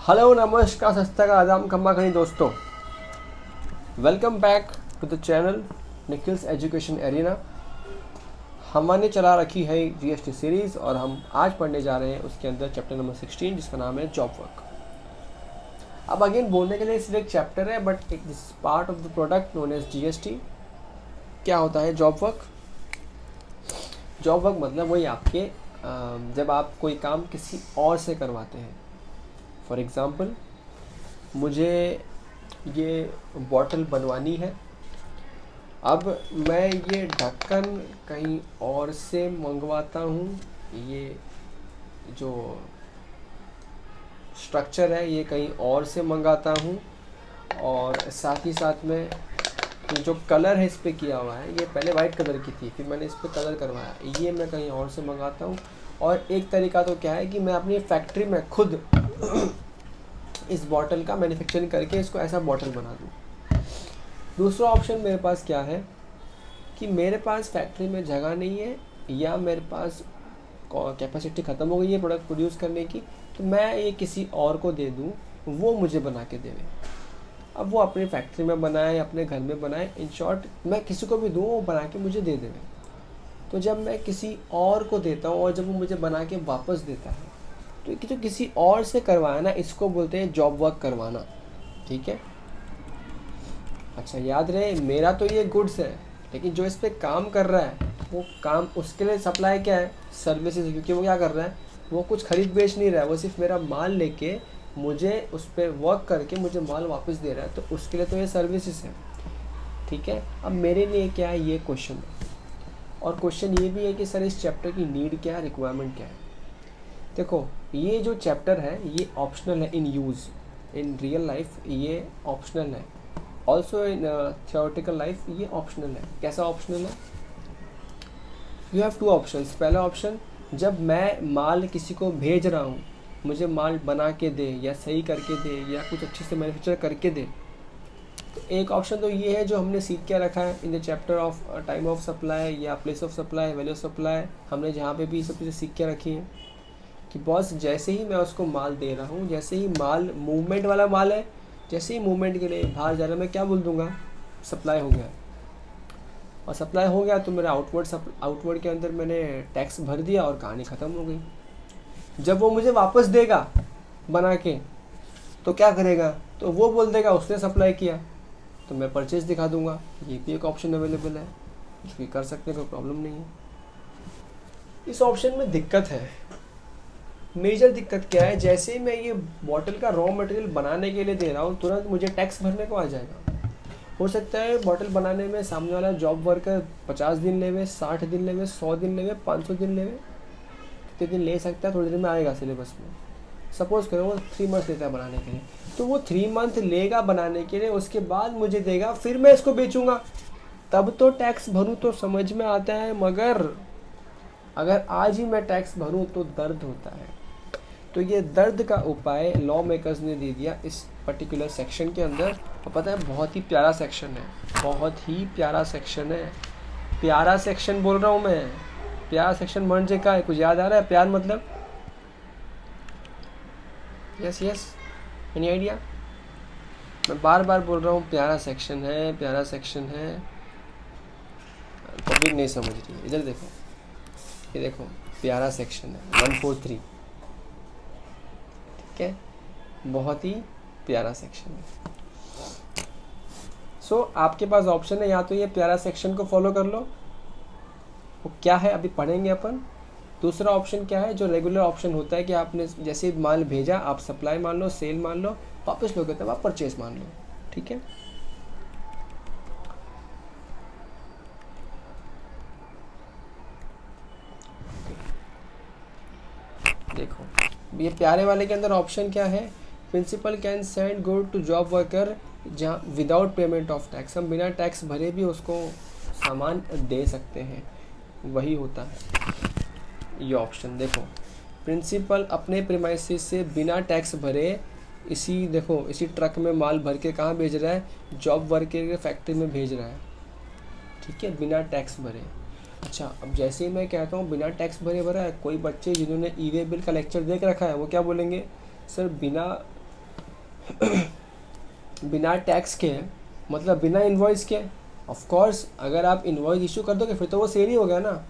Hello नमस्कार सस्ता का आदाम खम्मा खनी दोस्तों, welcome back to the channel Nikhil's education arena. हमने चला रखी है जीएसटी सीरीज़ और हम आज पढ़ने जा रहे हैं उसके अंदर चैप्टर नंबर 16 जिसका नाम है जॉब वर्क। अब अगेन बोलने के लिए सिर्फ एक चैप्टर है but this part of the product known as GST. क्या होता है जॉब वर्क? जॉब वर्क मतलब वही आपके जब आप कोई काम किसी और से करवाते हैं। फॉर एग्ज़ाम्पल, मुझे ये बॉटल बनवानी है। अब मैं ये ढक्कन कहीं और से मंगवाता हूँ, ये जो स्ट्रक्चर है ये कहीं और से मंगाता हूँ, और साथ ही साथ में जो कलर है इस पर किया हुआ है, ये पहले वाइट कलर की थी, फिर मैंने इस पर कलर करवाया, ये मैं कहीं और से मंगाता हूँ। और एक तरीका तो क्या है कि मैं अपनी फैक्ट्री में खुद इस बॉटल का मैन्युफैक्चरिंग करके इसको ऐसा बॉटल बना दूँ। दूसरा ऑप्शन मेरे पास क्या है कि मेरे पास फैक्ट्री में जगह नहीं है या मेरे पास कैपेसिटी ख़त्म हो गई है प्रोडक्ट प्रोड्यूस करने की, तो मैं ये किसी और को दे दूँ, वो मुझे बना के देवे। अब वो अपनी फैक्ट्री में बनाए, अपने घर में बनाए, इन शॉर्ट मैं किसी को भी दूँ वो बना के मुझे दे देवे। तो जब मैं किसी और को देता हूँ और जब वो मुझे बना के वापस देता है, तो जो किसी और से करवाना, इसको बोलते हैं जॉब वर्क करवाना। ठीक है, अच्छा याद रहे, मेरा तो ये गुड्स है, लेकिन जो इस पे काम कर रहा है वो काम, उसके लिए सप्लाई क्या है? सर्विसेज। क्योंकि वो क्या कर रहा है, वो कुछ खरीद बेच नहीं रहा है, वो सिर्फ मेरा माल लेके मुझे उस पर वर्क करके मुझे माल वापस दे रहा है, तो उसके लिए तो ये सर्विसेज है। ठीक है, अब मेरे लिए क्या है, ये क्वेश्चन है। और क्वेश्चन ये भी है कि सर इस चैप्टर की नीड क्या है, रिक्वायरमेंट क्या है। देखो, ये जो चैप्टर है ये ऑप्शनल है इन यूज़, इन रियल लाइफ ये ऑप्शनल है, ऑल्सो इन थियोरेटिकल लाइफ ये ऑप्शनल है। कैसा ऑप्शनल है? You have two options. पहला ऑप्शन, जब मैं माल किसी को भेज रहा हूँ, मुझे माल बना के दे या सही करके दे या कुछ अच्छे से मैन्युफैक्चर करके दे, तो एक ऑप्शन तो ये है जो हमने सीख के रखा है in the chapter of time of supply या place of supply, value of supply. हमने जहाँ पे भी ये सब चीज़ें सीख के रखी हैं कि बॉस जैसे ही मैं उसको माल दे रहा हूँ, जैसे ही माल मूवमेंट वाला माल है, जैसे ही मूवमेंट के लिए बाहर जा रहा है, मैं क्या बोल दूँगा, सप्लाई हो गया। और सप्लाई हो गया तो मेरा आउटवर्ड के अंदर मैंने टैक्स भर दिया और कहानी ख़त्म हो गई। जब वो मुझे वापस देगा बना के, तो क्या करेगा, तो वो बोल देगा उसने सप्लाई किया, तो मैं परचेज दिखा दूंगा। ये भी एक ऑप्शन अवेलेबल है, कुछ भी कर सकते हैं, कोई प्रॉब्लम नहीं है। इस ऑप्शन में दिक्कत है, मेजर दिक्कत क्या है, जैसे ही मैं ये बॉटल का रॉ मटेरियल बनाने के लिए दे रहा हूँ, तुरंत मुझे टैक्स भरने को आ जाएगा। हो सकता है बॉटल बनाने में सामने वाला जॉब वर्कर 50 दिन लेवे, 60 दिन लेवे, 100 दिन लेवे, 500 दिन लेवे, कितने दिन ले सकता है, थोड़ी देर में आएगा सिलेबस में। सपोज करो वो 3 मंथ लेता है बनाने के लिए, तो वो 3 मंथ लेगा बनाने के लिए, उसके बाद मुझे देगा, फिर मैं इसको बेचूंगा, तब तो टैक्स भरूँ तो समझ में आता है। मगर अगर आज ही मैं टैक्स भरूँ तो दर्द होता है। तो ये दर्द का उपाय लॉ मेकर्स ने दे दिया इस पर्टिकुलर सेक्शन के अंदर। और पता है बहुत ही प्यारा सेक्शन है, बहुत ही प्यारा सेक्शन है। प्यारा सेक्शन बोल रहा हूँ मैं, प्यारा सेक्शन म्हणजे का है, कुछ याद आ रहा है? प्यार मतलब यस यस, एनी आइडिया? मैं बार बार बोल रहा हूँ प्यारा सेक्शन है, प्यारा सेक्शन है, पब्लिक नहीं समझ रही है। इधर देखो, ये देखो प्यारा सेक्शन है 143। ठीक है, बहुत ही प्यारा सेक्शन है। सो आपके पास ऑप्शन है, या तो ये प्यारा सेक्शन को फॉलो कर लो, वो क्या है अभी पढ़ेंगे अपन। दूसरा ऑप्शन क्या है, जो रेगुलर ऑप्शन होता है कि आपने जैसे माल भेजा, आप सप्लाई मान लो, सेल मान लो, वापस लोगे तब आप परचेज मान लो। ठीक है, देखो ये प्यारे वाले के अंदर ऑप्शन क्या है, principal can send good to job worker जहाँ विदाउट पेमेंट ऑफ टैक्स, हम बिना टैक्स भरे भी उसको सामान दे सकते हैं, वही होता है ये ऑप्शन। देखो, प्रिंसिपल अपने प्रीमाइसेस से बिना टैक्स भरे इसी, देखो इसी ट्रक में माल भर के कहाँ भेज रहा है, जॉब वर्कर के फैक्ट्री में भेज रहा है। ठीक है, बिना टैक्स भरे। अच्छा, अब जैसे ही मैं कहता हूँ बिना टैक्स भरे भरा है, कोई बच्चे जिन्होंने ई वे बिल का लेक्चर देख रखा है वो क्या बोलेंगे, सर बिना बिना टैक्स के, मतलब बिना इन्वॉइस के। ऑफ कोर्स अगर आप इन्वॉइस इशू कर दोगे फिर तो वो सेल ही हो गया ना।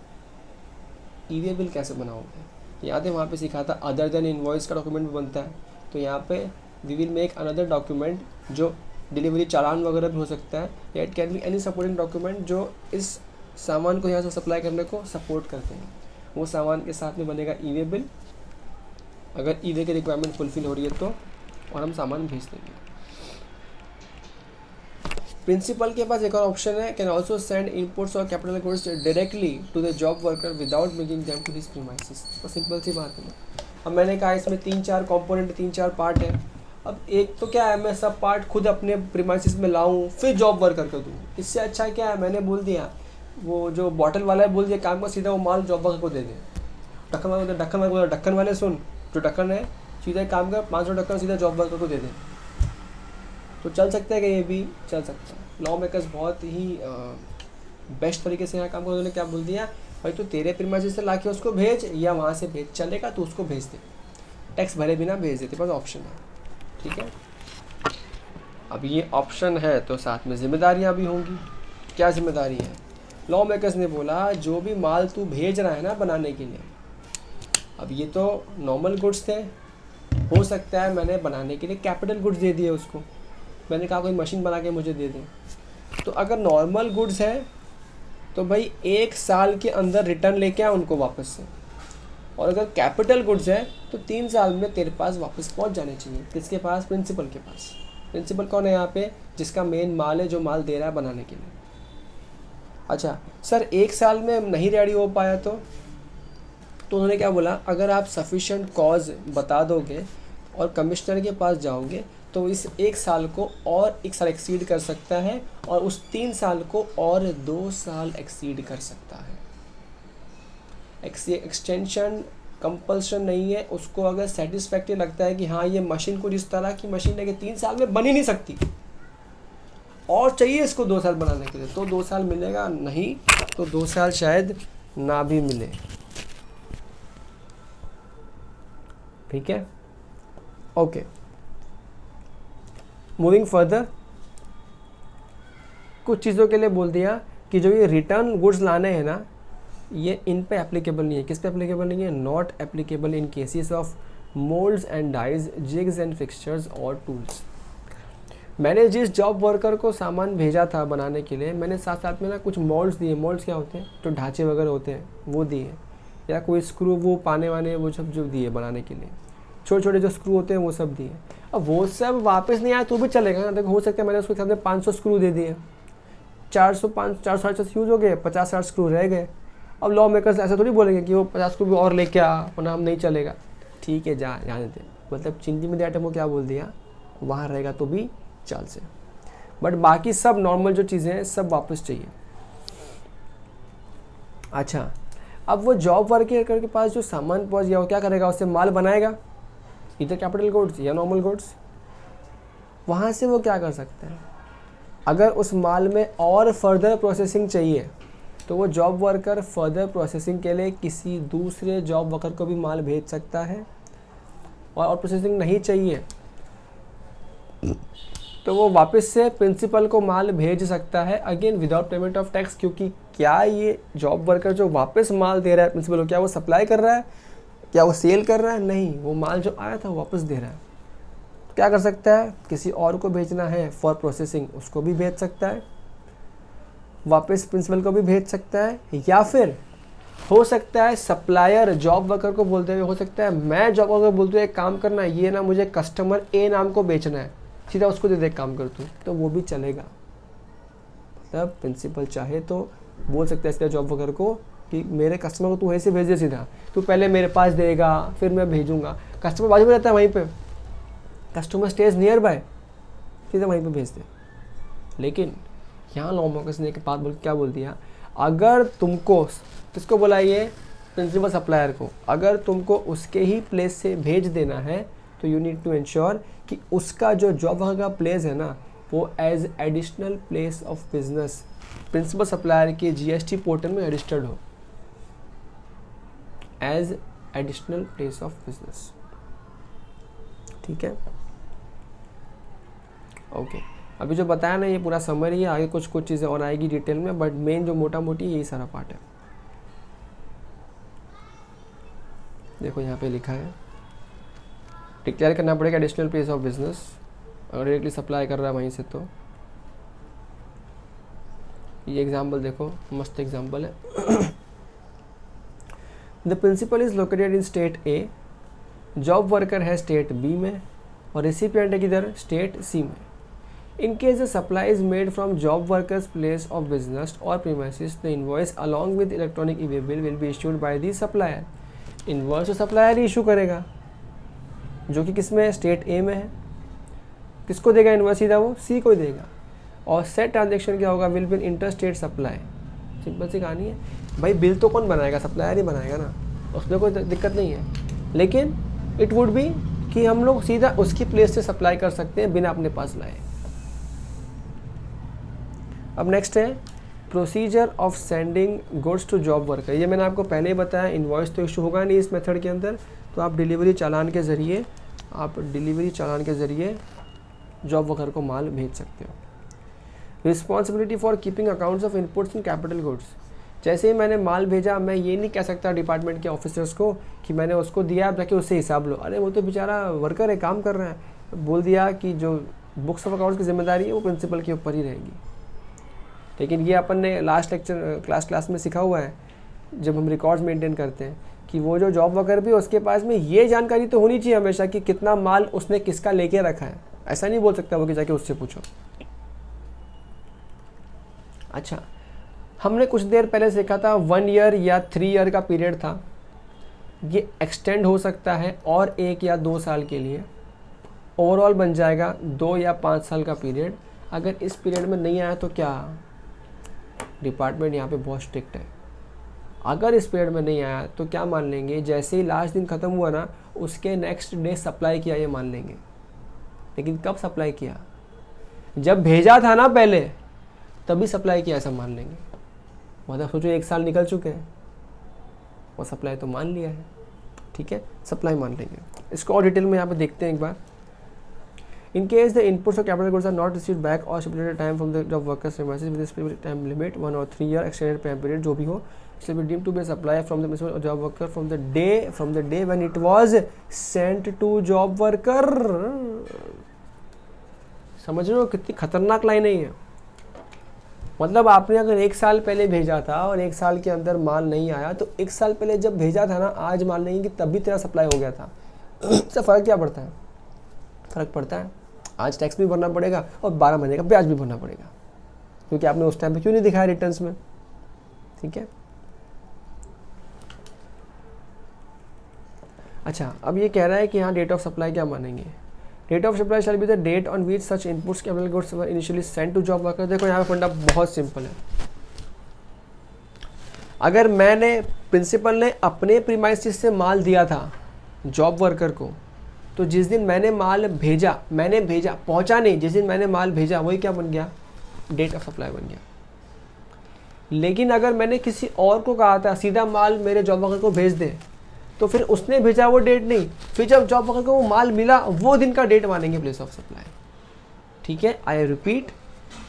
ई वे बिल कैसे बनाओगे? याद है वहाँ पे सिखा था अदर देन इन्वॉइस का डॉक्यूमेंट भी बनता है। तो यहाँ पे we will make another document जो डिलीवरी चालान वगैरह भी हो सकता है, या it can be any supporting document जो इस सामान को यहाँ से सप्लाई करने को सपोर्ट करते हैं। वो सामान के साथ में बनेगा ई वे बिल, अगर ई वे की रिक्वायरमेंट फुलफिल हो रही है तो, और हम सामान भेज देंगे। प्रिंसिपल के पास एक और ऑप्शन है, कैन ऑल्सो सेंड इनपुट्स और capital goods directly to the job worker without bringing them to his premises. तो सिंपल सी बात है। अब मैंने कहा इसमें 3-4 कंपोनेंट, 3-4 पार्ट है। अब एक तो क्या है, मैं सब पार्ट खुद अपने प्रीमाइसेस में लाऊं फिर जॉब वर्कर को दूँ। इससे अच्छा क्या है, मैंने बोल दिया वो जो बॉटल वाला है बोल दिया काम का, सीधा वो माल जॉब वर्कर को दे दे। ढक्कन वाले ढक्कन वाले सुन, जो ढक्कन है सीधा काम कर, 500 ढक्कन सीधा जॉब वर्कर को दे दे। तो चल सकता है कि ये भी चल सकता है। लॉ मेकर्स बहुत ही बेस्ट तरीके से यहाँ काम कर, उन्होंने क्या बोल दिया, भाई तो तेरे प्रीमाइसेस से ला के उसको भेज या वहाँ से भेज, चलेगा तो उसको भेज दे, टैक्स भरे बिना भेज देते, बस ऑप्शन है। ठीक है, अब ये ऑप्शन है तो साथ में जिम्मेदारियाँ भी होंगी। क्या जिम्मेदारी है? लॉ मेकर्स ने बोला जो भी माल तू भेज रहा है ना बनाने के लिए, अब ये तो नॉर्मल गुड्स थे, हो सकता है मैंने बनाने के लिए कैपिटल गुड्स दे दिए उसको, मैंने कहा कोई मशीन बना के मुझे दे दे। तो अगर नॉर्मल गुड्स है तो भाई 1 साल के अंदर रिटर्न लेके आ उनको वापस से, और अगर कैपिटल गुड्स है तो 3 साल में तेरे पास वापस पहुंच जाने चाहिए। किसके पास? प्रिंसिपल के पास। प्रिंसिपल कौन है यहाँ पे? जिसका मेन माल है, जो माल दे रहा है बनाने के लिए। अच्छा सर 1 साल में नहीं रेडी हो पाया तो उन्होंने क्या बोला, अगर आप सफिशिएंट कॉज बता दोगे और कमिश्नर के पास जाओगे तो इस 1 साल को और 1 साल एक्सीड कर सकता है, और उस 3 साल को और 2 साल एक्सीड कर सकता है। एक्सटेंशन कंपल्शन नहीं है, उसको अगर सेटिस्फैक्टरी लगता है कि हाँ ये मशीन को जिस तरह की मशीन है कि 3 साल में बन ही नहीं सकती और चाहिए इसको 2 साल बनाने के लिए, तो 2 साल मिलेगा, नहीं तो 2 साल शायद ना भी मिले। ठीक है, ओके, मूविंग फर्दर। कुछ चीज़ों के लिए बोल दिया कि जो ये रिटर्न गुड्स लाने हैं ना, ये इन पे एप्लीकेबल नहीं है। किस पे एप्लीकेबल नहीं है? Not applicable in cases of moulds and dies, jigs and fixtures और टूल्स। मैंने जिस जॉब वर्कर को सामान भेजा था बनाने के लिए, मैंने साथ साथ में ना कुछ मोल्ड्स दिए। मोल्ड्स क्या होते हैं? जो ढांचे वगैरह होते हैं वो दिए, या कोई स्क्रू वो पाने वाने वो सब जो दिए बनाने के लिए, छोटे छोटे जो स्क्रू होते हैं वो सब दिए। अब वो सब वापस नहीं आया तो भी चलेगा ना। देखो हो सकता है मैंने उसके सामने 500 स्क्रू दे दिए, 400 यूज़ हो गए, 50-60 स्क्रू रह गए। अब लॉ मेकर्स ऐसा थोड़ी बोलेंगे कि वो 50 स्क्रू और लेके आ वरना हम नहीं चलेगा। ठीक है जाने दे, मतलब चिंदी में आइटम को क्या बोल दिया, वहाँ रहेगा तो भी चल से, बट बाकी सब नॉर्मल जो चीज़ें हैं सब वापस चाहिए। अच्छा अब वो जॉब वर्कर के पास जो सामान पहुँच गया वो क्या करेगा? उससे माल बनाएगा, इधर कैपिटल गुड्स या नॉर्मल गुड्स। वहाँ से वो क्या कर सकता है? अगर उस माल में और फर्दर प्रोसेसिंग चाहिए तो वो जॉब वर्कर फर्दर प्रोसेसिंग के लिए किसी दूसरे जॉब वर्कर को भी माल भेज सकता है, और प्रोसेसिंग नहीं चाहिए तो वो वापस से प्रिंसिपल को माल भेज सकता है, again without payment of tax. क्योंकि क्या ये जॉब वर्कर जो वापस माल दे रहा है प्रिंसिपल को, क्या वो सप्लाई कर रहा है, क्या वो सेल कर रहा है? नहीं, वो माल जो आया था वो वापस दे रहा है। तो क्या कर सकता है? किसी और को भेजना है फॉर प्रोसेसिंग, उसको भी भेज सकता है, वापस प्रिंसिपल को भी भेज सकता है, या फिर हो सकता है सप्लायर जॉब वर्कर को बोलते हुए, हो सकता है मैं जॉब वर्कर बोलते हुए एक काम करना है, ये ना मुझे कस्टमर ए नाम को बेचना है, सीधा उसको दे दे काम कर तू, तो वो भी चलेगा। मतलब प्रिंसिपल चाहे तो बोल सकता है इसका जॉब वर्कर को कि मेरे कस्टमर को तू ऐसे भेज दे, सीधा तू पहले मेरे पास देगा फिर मैं भेजूंगा। कस्टमर बाजू में रहता है, वहीं पे कस्टमर स्टेज नियर बाय, सीधा वहीं पे भेज दे। लेकिन यहाँ लॉ मेकर्स ने एक बात बोल क्या बोल दिया, अगर तुमको किसको बोला, ये प्रिंसिपल सप्लायर को, अगर तुमको उसके ही प्लेस से भेज देना है तो यू नीड टू इंश्योर कि उसका जो जॉब वर्कर का प्लेस है ना वो as additional place of business principal supplier के जीएसटी पोर्टल में रजिस्टर्ड हो, as additional place of business. ठीक है, ओके, अभी जो बताया ना ये पूरा समरी है, आगे कुछ कुछ चीज़ें और आएगी डिटेल में, बट मेन जो मोटा मोटी यही सारा पार्ट है। देखो यहाँ पे लिखा है डिक्लेयर करना पड़ेगा एडिशनल प्लेस ऑफ बिजनेस, अगर डायरेक्टली सप्लाई कर रहा है वहीं से तो। ये एग्जाम्पल देखो, मस्त एग्जाम्पल है। The principal is located in state A, job worker है स्टेट बी में और रेसिपिएंट है किधर, स्टेट सी में। In case the supply is made from job workers place of business और premises, the invoice along with electronic e way bill will be issued by the supplier. Invoice तो supplier ही issue करेगा, जो कि किस में है, स्टेट ए में है। किसको देगा इनवॉइस, सीधा वो सी को ही देगा। और सेट ट्रांजेक्शन क्या होगा, will be inter state supply. Simple सी कहानी है भाई, बिल तो कौन बनाएगा, सप्लायर ही बनाएगा ना, उसमें कोई दिक्कत नहीं है। लेकिन इट वुड बी कि हम लोग सीधा उसकी प्लेस से सप्लाई कर सकते हैं बिना अपने पास लाए। अब नेक्स्ट है procedure of sending goods to job worker. ये मैंने आपको पहले ही बताया, इनवॉइस तो इशू होगा नहीं इस मेथड के अंदर, तो आप डिलीवरी चालान के ज़रिए जॉब वर्कर को माल भेज सकते हो। Responsibility for keeping accounts of inputs in capital goods. जैसे ही मैंने माल भेजा, मैं ये नहीं कह सकता डिपार्टमेंट के ऑफिसर्स को कि मैंने उसको दिया, आप जाके उससे हिसाब लो। अरे वो तो बेचारा वर्कर है, काम कर रहा है। बोल दिया कि जो बुक्स ऑफ अकाउंट्स की जिम्मेदारी है वो प्रिंसिपल के ऊपर ही रहेगी। लेकिन ये अपन ने लास्ट लेक्चर क्लास में सीखा हुआ है, जब हम रिकॉर्ड्स मेंटेन करते हैं, कि वो जो जॉब वर्कर भी उसके पास में ये जानकारी तो होनी चाहिए हमेशा कि कितना माल उसने किसका लेके रखा है। ऐसा नहीं बोल सकता वो कि जाके उससे पूछो। अच्छा, हमने कुछ देर पहले सीखा था 1 ईयर या 3 ईयर का पीरियड था, ये एक्सटेंड हो सकता है और 1 या 2 साल के लिए, ओवरऑल बन जाएगा 2 या 5 साल का पीरियड। अगर इस पीरियड में नहीं आया तो क्या, डिपार्टमेंट यहाँ पे बहुत स्ट्रिक्ट है। अगर इस पीरियड में नहीं आया तो क्या मान लेंगे, जैसे ही लास्ट दिन ख़त्म हुआ ना उसके नेक्स्ट डे सप्लाई किया, ये मान लेंगे। लेकिन कब सप्लाई किया, जब भेजा था ना पहले तभी सप्लाई किया, ऐसा मान लेंगे। मतलब सोचो 1 साल निकल चुके हैं और सप्लाई तो मान लिया है, ठीक है, सप्लाई मान लेंगे। इसको और डिटेल में यहाँ पे देखते हैं एक बार। In case the inputs of capital goods are not received back or stipulated time from the job workers premises with a specific time limit 1 or 3 year extended time period, जो भी हो, it shall be deemed to be a supply from the principal job worker from the day when it was sent to job worker। समझ रहे हो कितनी खतरनाक line है ये। मतलब आपने अगर 1 साल पहले भेजा था और 1 साल के अंदर माल नहीं आया, तो 1 साल पहले जब भेजा था ना, आज मान लेंगे कि तभी तेरा सप्लाई हो गया था। इससे फ़र्क क्या पड़ता है, फ़र्क पड़ता है आज टैक्स भी भरना पड़ेगा और 12 महीने का ब्याज भी भरना पड़ेगा, क्योंकि आपने उस टाइम पे क्यों नहीं दिखाया रिटर्न्स में, ठीक है। अच्छा, अब ये कह रहा है कि यहाँ डेट ऑफ सप्लाई क्या मानेंगे। Date of supply shall be the date on which such inputs capital goods were initially sent to job worker. देखो यहाँ पे फंडा बहुत सिंपल है। अगर मैंने प्रिंसिपल ने अपने प्रीमाइसिस से माल दिया था जॉब वर्कर को, तो जिस दिन मैंने माल भेजा, पहुंचा नहीं, जिस दिन मैंने माल भेजा वही क्या बन गया, डेट ऑफ सप्लाई बन गया। लेकिन अगर मैंने किसी और को कहा था सीधा माल मेरे जॉब वर्कर को भेज दे, तो फिर उसने भेजा वो डेट नहीं, फिर जब जॉब वर्कर को वो माल मिला वो दिन का डेट मानेंगे प्लेस ऑफ सप्लाई, ठीक है। आई रिपीट,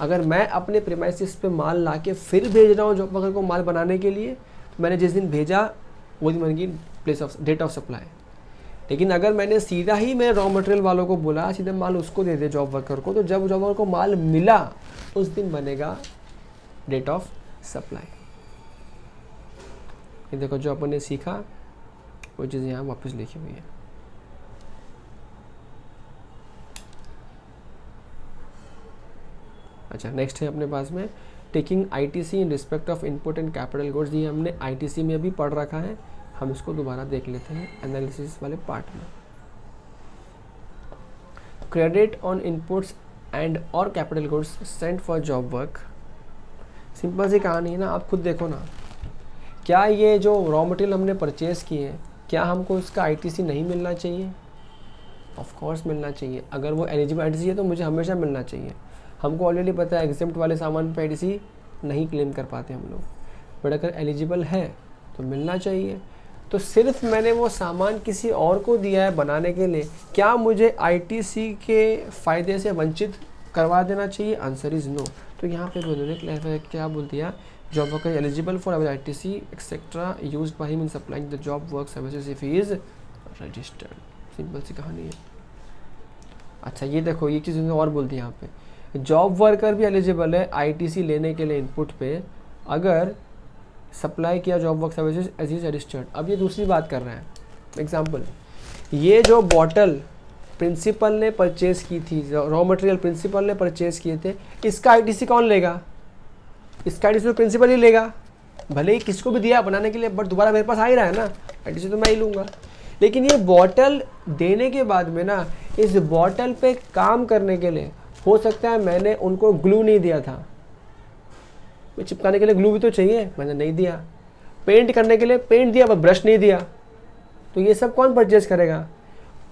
अगर मैं अपने प्रीमाइसिस पे माल ला के फिर भेज रहा हूँ जॉब वर्कर को माल बनाने के लिए, तो मैंने जिस दिन भेजा वो दिन बनेगी place of date of supply. लेकिन अगर मैंने सीधा ही मेरे रॉ मटेरियल वालों को बोला सीधा माल उसको दे दे जॉब वर्कर को, तो जब जॉब वर्कर को माल मिला उस दिन बनेगा डेट ऑफ सप्लाई। ये देखो जो अपन ने सीखा वो चीज़ यहाँ वापस लिखी हुई है। अच्छा, नेक्स्ट है अपने पास में taking ITC in respect of input and capital goods. ये हमने आईटीसी में भी पढ़ रखा है, हम इसको दोबारा देख लेते हैं एनालिसिस वाले पार्ट में। क्रेडिट ऑन इनपुट्स एंड और capital goods sent for job work. Simple सी कहानी है ना, आप खुद देखो ना, क्या ये जो रॉ मटेरियल हमने परचेज किए हैं, क्या हमको इसका आईटीसी नहीं मिलना चाहिए? ऑफ कोर्स मिलना चाहिए। अगर वो एलिजिबल आईटीसी है तो मुझे हमेशा मिलना चाहिए। हमको ऑलरेडी पता है एग्जेम्प्ट वाले सामान पे आईटीसी नहीं क्लेम कर पाते हम लोग, बट अगर एलिजिबल है तो मिलना चाहिए। तो सिर्फ मैंने वो सामान किसी और को दिया है बनाने के लिए, क्या मुझे आईटीसी के फ़ायदे से वंचित करवा देना चाहिए? Answer is no. तो यहाँ पे उन्होंने क्लैरिफाई क्या बोल दिया, job worker eligible for ITC etcetera used by him in supplying the job work services if he is registered. Simple सी कहानी है। अच्छा ये देखो, ये चीज़ उन्होंने और बोल दी यहाँ पे, जॉब वर्कर भी एलिजिबल है ITC लेने के लिए इनपुट पे अगर सप्लाई किया job work services as is registered. अब ये दूसरी बात कर रहे हैं। एग्जाम्पल, ये जो बॉटल प्रिंसिपल ने परचेज की थी, रॉ मटेरियल प्रिंसिपल ने परचेज किए थे, इसका ITC कौन लेगा? इसका ITC तो प्रिंसिपल ही लेगा, भले ही किसको भी दिया बनाने के लिए, बट दोबारा मेरे पास आ ही रहा है ना, ITC तो मैं ही लूँगा। लेकिन ये बॉटल देने के बाद में ना, इस बॉटल पे काम करने के लिए हो सकता है मैंने उनको ग्लू नहीं दिया था, चिपकाने के लिए ग्लू भी तो चाहिए, मैंने नहीं दिया। पेंट करने के लिए पेंट दिया पर ब्रश नहीं दिया, तो ये सब कौन परचेज करेगा?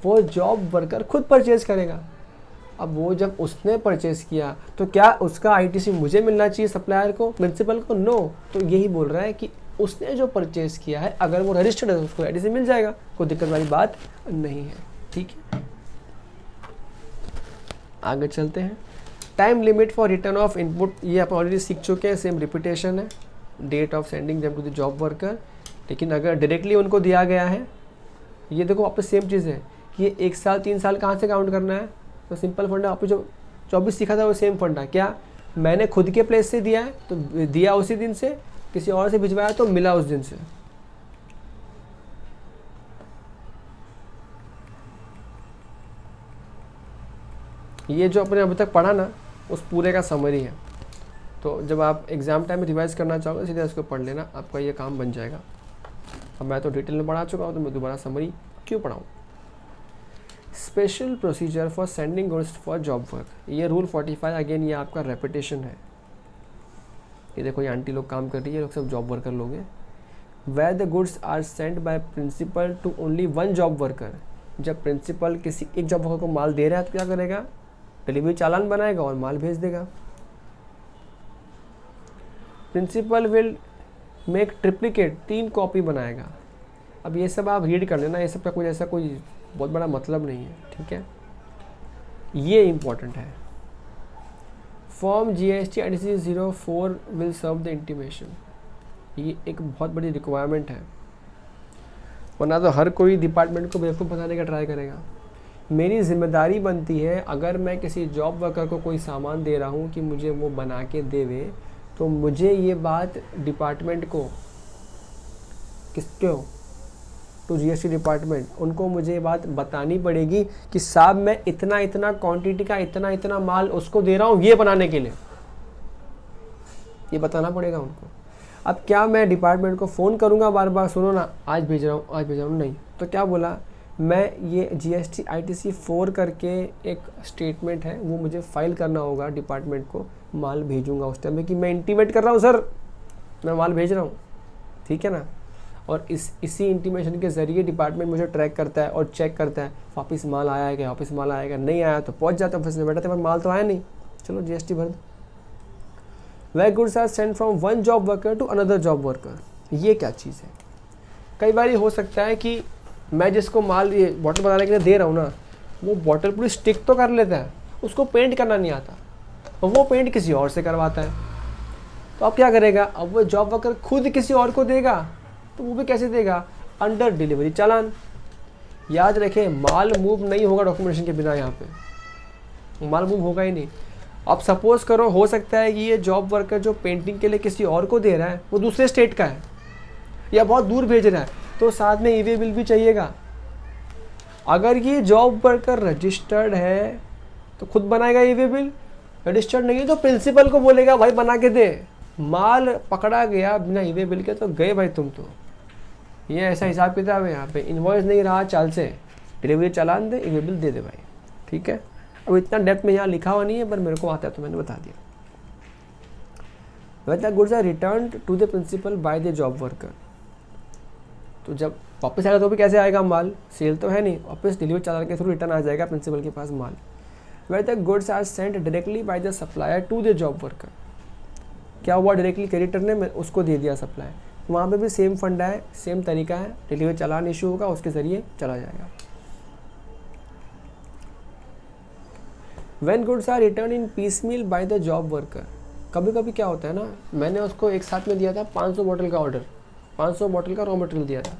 वो जॉब वर्कर खुद परचेज करेगा। अब वो जब उसने परचेज किया तो क्या उसका ITC मुझे मिलना चाहिए, सप्लायर को, प्रिंसिपल को? नो। तो यही बोल रहा है कि उसने जो परचेज किया है अगर वो रजिस्टर्ड है तो उसको ITC मिल जाएगा, कोई दिक्कत वाली बात नहीं है। ठीक है, आगे चलते हैं। Time limit for return of input, ये आप ऑलरेडी सीख चुके हैं, सेम रिपीटेशन है। Date of sending them to the job worker, लेकिन अगर डायरेक्टली उनको दिया गया है, ये देखो वापस सेम चीज़ है कि ये 1 साल 3 साल कहाँ से काउंट करना है? तो सिंपल फंडा आपको जो 24 सीखा था वो सेम फंडा। क्या मैंने खुद के प्लेस से दिया है तो दिया उसी दिन से, किसी और से भिजवाया तो मिला उस दिन से। ये जो अपने अभी तक पढ़ा ना, उस पूरे का समरी है। तो जब आप एग्ज़ाम टाइम में रिवाइज करना चाहोगे सीधे इसको पढ़ लेना, आपका ये काम बन जाएगा। अब मैं तो डिटेल में पढ़ा चुका हूँ तो मैं दोबारा समरी क्यों पढ़ाऊँ। Special procedure for sending goods for job work, ये रूल 45 अगेन ये आपका रेपिटेशन है। ये देखो ये आंटी लोग काम कर रही है, लोग सब जॉब वर्कर लोग हैं। Where the goods are sent by principal to only one job worker, जब प्रिंसिपल किसी एक जॉब वर्कर को माल दे रहा है तो क्या करेगा? डिलीवरी चालान बनाएगा और माल भेज देगा। Principal will make triplicate, 3 copy बनाएगा। अब ये सब आप रीड कर लेना, ये सब का कोई ऐसा कोई बहुत बड़ा मतलब नहीं है। ठीक है, ये इम्पॉर्टेंट है। Form GST ITC 04 will serve the intimation, ये एक बहुत बड़ी रिक्वायरमेंट है, वरना तो हर कोई डिपार्टमेंट को बेवकूफ़ बताने का ट्राई करेगा। मेरी जिम्मेदारी बनती है, अगर मैं किसी जॉब वर्कर को कोई सामान दे रहा हूँ कि मुझे वो बना के देवे, तो मुझे ये बात डिपार्टमेंट को, किसको? टू GST डिपार्टमेंट, उनको मुझे ये बात बतानी पड़ेगी कि साहब मैं इतना इतना क्वांटिटी का इतना इतना माल उसको दे रहा हूँ ये बनाने के लिए, ये बताना पड़ेगा उनको। अब क्या मैं डिपार्टमेंट को फ़ोन करूँगा बार बार, सुनो ना आज भेज रहा हूँ आज भेज रहा हूँ, नहीं। तो क्या बोला, मैं ये GST ITC 4 करके एक स्टेटमेंट है वो मुझे फाइल करना होगा डिपार्टमेंट को, माल भेजूंगा उस टाइम में कि मैं इंटीमेट कर रहा हूँ सर मैं माल भेज रहा हूँ। ठीक है ना, और इसी इंटीमेशन के ज़रिए डिपार्टमेंट मुझे ट्रैक करता है और चेक करता है वापस माल आया है क्या, वापस माल आएगा, नहीं आया तो पहुँच जाता ऑफिस में, बैठा था पर माल तो आया नहीं, चलो GST भर दो। Where goods are send from one job worker to another job worker, ये क्या चीज़ है? कई बार हो सकता है कि मैं जिसको माल ये बॉटल बनाने के लिए दे रहा हूँ ना, वो बॉटल पूरी स्टिक तो कर लेता है, उसको पेंट करना नहीं आता, और वो पेंट किसी और से करवाता है। तो अब क्या करेगा? अब वो जॉब वर्कर खुद किसी और को देगा, तो वो भी कैसे देगा? अंडर डिलीवरी चालान। याद रखें, माल मूव नहीं होगा डॉक्यूमेंटेशन के बिना, यहाँ पे माल मूव होगा ही नहीं। अब सपोज करो, हो सकता है कि ये जॉब वर्कर जो पेंटिंग के लिए किसी और को दे रहा है वो दूसरे स्टेट का है या बहुत दूर भेज रहा है, तो साथ में ई-वे बिल भी चाहिएगा। अगर ये जॉब वर्कर रजिस्टर्ड है तो खुद बनाएगा ई-वे बिल, रजिस्टर्ड नहीं है तो प्रिंसिपल को बोलेगा भाई बना के दे। माल पकड़ा गया बिना ई-वे बिल के तो गए भाई तुम तो। ये ऐसा हिसाब किताब है यहाँ पे, इन्वॉइस नहीं रहा चाल से, डिलीवरी चालान दे, ई-वे बिल दे दे भाई। ठीक है, अब इतना डेप्थ में यहाँ लिखा हुआ नहीं है पर मेरे को आता है तो मैंने बता दिया। When the goods are returned to the principal by the job worker, तो जब वापस आएगा तो भी कैसे आएगा माल? सेल तो है नहीं, वापस डिलीवरी चालान के थ्रू रिटर्न आ जाएगा प्रिंसिपल के पास माल। Where the goods are sent directly by the supplier to the job worker, क्या हुआ? डायरेक्टली क्रेडिटर ने उसको दे दिया सप्लाई, वहाँ पे भी सेम फंडा है, सेम तरीका है, डिलीवरी चालान इशू होगा उसके ज़रिए चला जाएगा। When goods are return in piecemeal by the job worker, कभी कभी क्या होता है ना, मैंने उसको एक साथ में दिया था 500 बॉटल का ऑर्डर, 500 बॉटल का रॉ मटेरियल दिया था,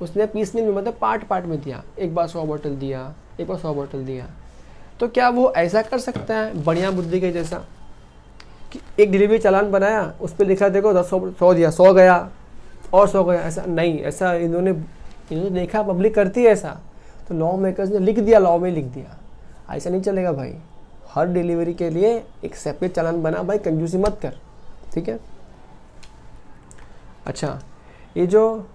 उसने पीसमील में मतलब पार्ट पार्ट में दिया, एक बार 100 बॉटल दिया, एक बार 100 बॉटल दिया। तो क्या वो ऐसा कर सकता है बढ़िया बुद्धि के जैसा कि एक डिलीवरी चालान बनाया, उस पर लिखा देखो 100 दिया, 100 गया और 100 गया? ऐसा नहीं, ऐसा इन्होंने देखा पब्लिक करती है ऐसा, तो लॉ मेकर्स ने लिख दिया, लॉ में लिख दिया। ऐसा नहीं चलेगा भाई, हर डिलीवरी के लिए एक सेपरेट चालान बना, भाई कंजूसी मत कर, ठीक है। अच्छा, ये जो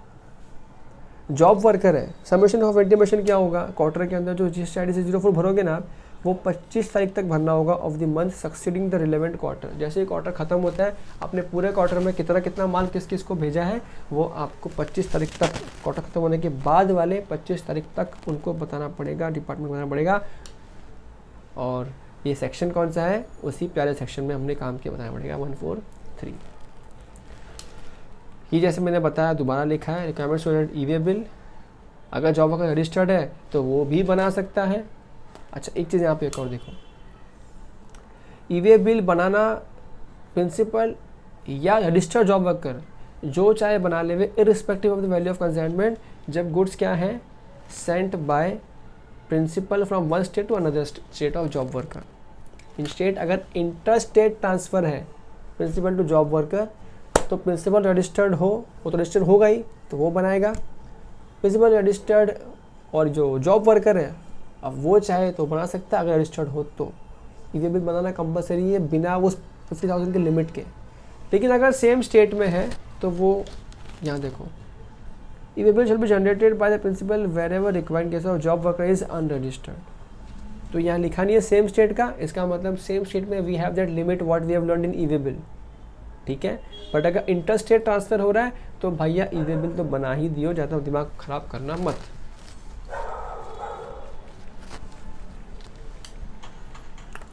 जॉब वर्कर है, सबमिशन ऑफ इंटीमेशन क्या होगा, क्वार्टर के अंदर जो GST 04 भरोगे ना, वो 25 तारीख तक भरना होगा of the month succeeding the relevant quarter. जैसे ही क्वार्टर खत्म होता है, अपने पूरे क्वार्टर में कितना कितना माल किस किस को भेजा है, वो आपको 25 तारीख तक, क्वार्टर खत्म होने के बाद वाले 25 तारीख तक उनको बताना पड़ेगा, डिपार्टमेंट को बताना पड़ेगा। और ये सेक्शन कौन सा है, उसी प्यारे सेक्शन में हमने काम किया, बताना पड़ेगा 143। ये जैसे मैंने बताया, दोबारा लिखा है, रिक्वायरमेंट्स टू ई-वे बिल, अगर जॉब वर्कर रजिस्टर्ड है तो वो भी बना सकता है। अच्छा, एक चीज़ यहाँ पे एक और देखो, ई-वे बिल बनाना प्रिंसिपल या रजिस्टर्ड जॉब वर्कर जो चाहे बना ले, irrespective of the value of consignment, जब गुड्स क्या है sent by principal from one state to another state of job worker. In state अगर इंटर स्टेट ट्रांसफ़र है प्रिंसिपल टू जॉब वर्कर, तो प्रिंसिपल रजिस्टर्ड हो, वो तो रजिस्टर्ड होगा ही, तो वो बनाएगा। प्रिंसिपल रजिस्टर्ड और जो जॉब वर्कर है, अब वो चाहे तो बना सकता है अगर रजिस्टर्ड हो तो। ई-वे बिल बनाना कंपलसरी है बिना उस 50,000 के लिमिट के। लेकिन अगर सेम स्टेट में है तो वो यहाँ देखो, e-way bill shall be generated by the principal wherever required case of job worker is unregistered. तो यहाँ लिखा नहीं है सेम स्टेट का, इसका मतलब सेम स्टेट में we have that limit what we have learned in e-way bill, ठीक है। बट अगर इंटर स्टेट ट्रांसफ़र हो रहा है तो भैया ई-वे बिल तो बना ही दियो, ज़्यादा दिमाग खराब करना मत।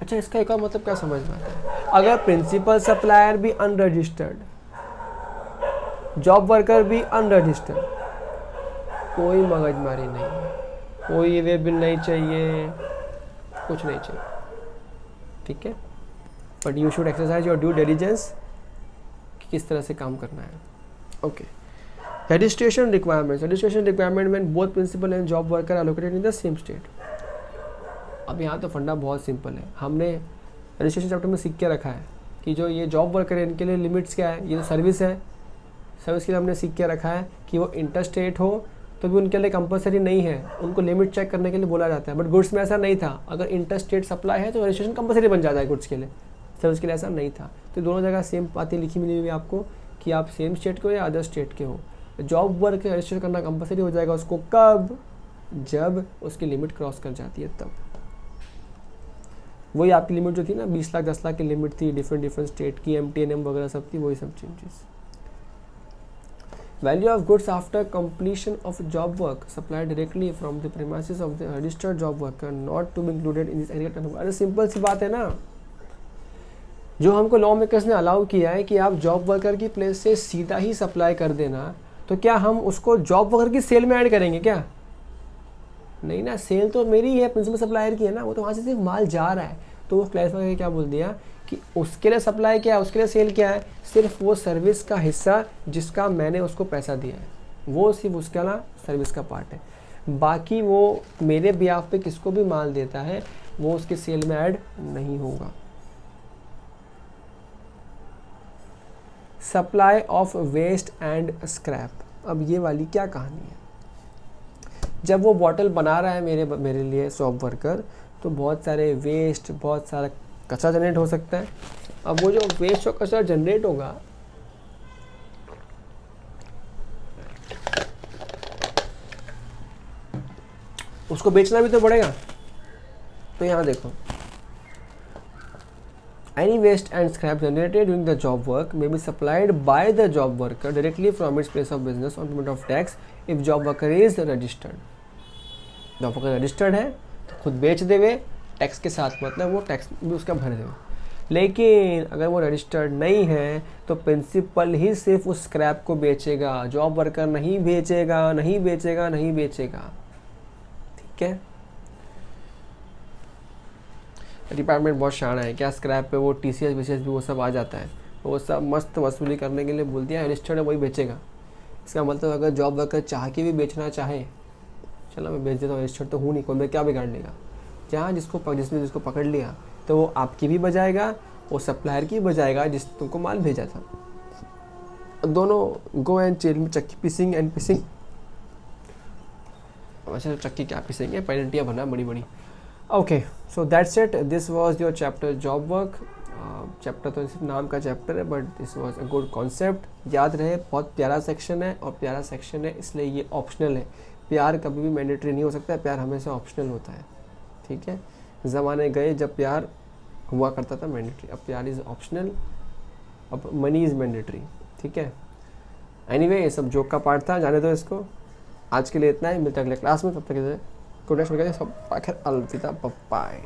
अच्छा, इसका एक और मतलब क्या समझ में आता है, अगर प्रिंसिपल सप्लायर भी अनरजिस्टर्ड, जॉब वर्कर भी अनरजिस्टर्ड, कोई मगजमारी नहीं है, कोई ई-वे बिल नहीं चाहिए, कुछ नहीं चाहिए, ठीक है। But you should exercise your due diligence, किस तरह से काम करना है। Okay, registration requirement, registration requirement में both principal and job worker are located in the same state. अब यहाँ तो फंडा बहुत सिंपल है, हमने रजिस्ट्रेशन चैप्टर में सीख के रखा है कि जो ये जॉब वर्कर है इनके लिए लिमिट्स क्या है, ये तो सर्विस है, सर्विस के लिए हमने सीख के रखा है कि वो इंटर स्टेट हो तो भी उनके लिए कंपलसरी नहीं है, उनको लिमिट चेक करने के लिए बोला जाता है। बट गुड्स में ऐसा नहीं था, अगर इंटर स्टेट सप्लाई है तो रजिस्ट्रेशन कंपलसरी बन जाता है गुड्स के लिए, सर्विस के लिए ऐसा नहीं था। तो दोनों जगह सेम बातें लिखी मिली हुई आपको कि आप सेम स्टेट के हो या अदर स्टेट के हो, जॉब वर्क रजिस्टर करना कंपलसरी हो जाएगा उसको कब, जब उसकी लिमिट क्रॉस कर जाती है तब। वही आपकी लिमिट जो थी ना 20 लाख 10 लाख की लिमिट थी, डिफरेंट स्टेट की, MTNM वगैरह सब थी, वही सब changes. Value of goods after completion of job work supply directly from the premises of the registered job worker not to be included in this aggregate. अरे सिंपल सी बात है ना, जो हमको लॉ मेकर्स ने अलाउ किया है कि आप जॉब वर्कर की प्लेस से सीधा ही सप्लाई कर देना, तो क्या हम उसको जॉब वर्कर की सेल में ऐड करेंगे क्या? नहीं ना, सेल तो मेरी ही है, प्रिंसिपल सप्लायर की है ना, वो तो वहाँ से सिर्फ माल जा रहा है। तो वो क्लैरिफाई करके क्या बोल दिया कि उसके लिए सप्लाई क्या है, उसके लिए सेल क्या है, सिर्फ वो सर्विस का हिस्सा जिसका मैंने उसको पैसा दिया है, वो सिर्फ उसका ना सर्विस का पार्ट है। बाकी वो मेरे बिहाफ पे किसको भी माल देता है वो उसके सेल में ऐड नहीं होगा। Supply of waste and scrap, अब ये वाली क्या कहानी है? जब वो बॉटल बना रहा है मेरे लिए शॉप वर्कर, तो बहुत सारे वेस्ट, बहुत सारा कचरा जनरेट हो सकता है। अब वो जो वेस्ट और कचरा जनरेट होगा, उसको बेचना भी तो पड़ेगा। तो यहाँ देखो, any waste and scrap generated during the job work may be supplied by the job worker directly from its place of business on payment of tax if job worker is registered। Job worker registered है तो खुद बेच देवे tax के साथ, मतलब वो tax भी उसका भर देवे। लेकिन अगर वो रजिस्टर्ड नहीं है तो प्रिंसिपल ही सिर्फ उस स्क्रैप को बेचेगा, जॉब वर्कर नहीं बेचेगा, नहीं बेचेगा, नहीं बेचेगा, ठीक है। डिपार्टमेंट बहुत शाना है क्या, स्क्रैप पे वो TCS VCS भी वो सब आ जाता है, वो सब मस्त वसूली करने के लिए बोल दिया रजिस्टर्ड है वही बेचेगा। इसका मतलब अगर जॉब वर्कर चाह के भी बेचना चाहे, चलो मैं बेच देता हूँ, रजिस्टर्ड तो हूँ नहीं, कोई मैं क्या बिगाड़ लेगा। जहाँ जिसने जिसको पकड़ लिया तो वो आपकी भी बजाएगा, वो सप्लायर की भी बजाएगा जिस तुमको माल भेजा था। दोनों गो एंड जेल में चक्की पीसिंग एंड पीसिंग। अच्छा चक्की क्या पीसेंगे, पेनल्टियाँ बना बड़ी बड़ी। Okay so that's it, this was your chapter job work. Chapter तो सिर्फ नाम का चैप्टर है but this was a good concept. याद रहे बहुत प्यारा सेक्शन है, और प्यारा सेक्शन है इसलिए ये ऑप्शनल है। प्यार कभी भी मैंडेटरी नहीं हो सकता, प्यार हमेशा ऑप्शनल होता है, ठीक है। ज़माने गए जब प्यार हुआ करता था मैंडेटरी, अब प्यार इज़ ऑप्शनल, अब मनी इज़ मैंडेटरी, ठीक है। एनीवे ये सब जोक का पार्ट था, जाने दो इसको। आज के लिए इतना ही, मिलता है अगले क्लास में, तब तक गुड नाइट, सब अलविदा, बाय।